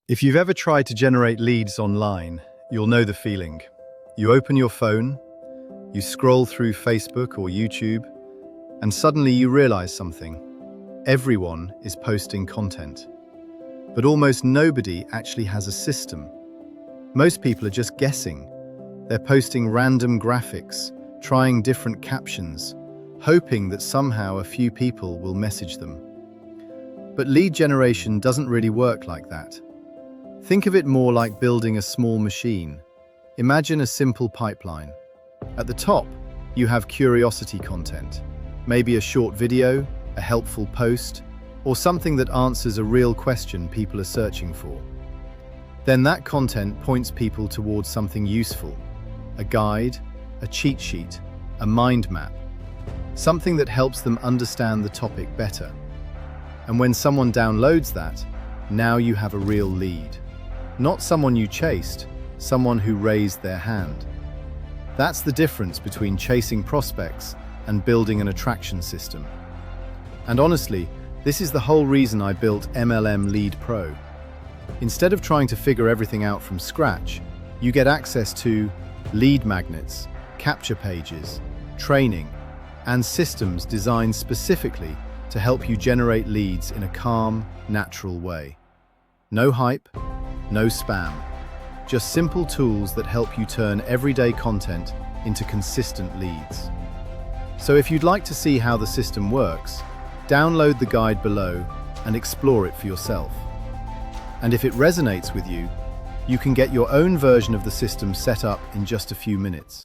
If you've ever tried to generate leads online, you'll know the feeling. You open your phone, you scroll through Facebook or YouTube, and suddenly you realize something. Everyone is posting content, but almost nobody actually has a system. Most people are just guessing. They're posting random graphics, trying different captions, hoping that somehow a few people will message them. But lead generation doesn't really work like that. Think of it more like building a small machine. Imagine a simple pipeline. At the top, you have curiosity content, maybe a short video, a helpful post, or something that answers a real question people are searching for. Then that content points people towards something useful, a guide, a cheat sheet, a mind map, something that helps them understand the topic better. And when someone downloads that, now you have a real lead. Not someone you chased, someone who raised their hand. That's the difference between chasing prospects and building an attraction system. And honestly, this is the whole reason I built MLM Lead Pro. Instead of trying to figure everything out from scratch, you get access to lead magnets, capture pages, training, and systems designed specifically to help you generate leads in a calm, natural way. No hype, no spam, just simple tools that help you turn everyday content into consistent leads. So if you'd like to see how the system works, download the guide below and explore it for yourself. And if it resonates with you, you can get your own version of the system set up in just a few minutes.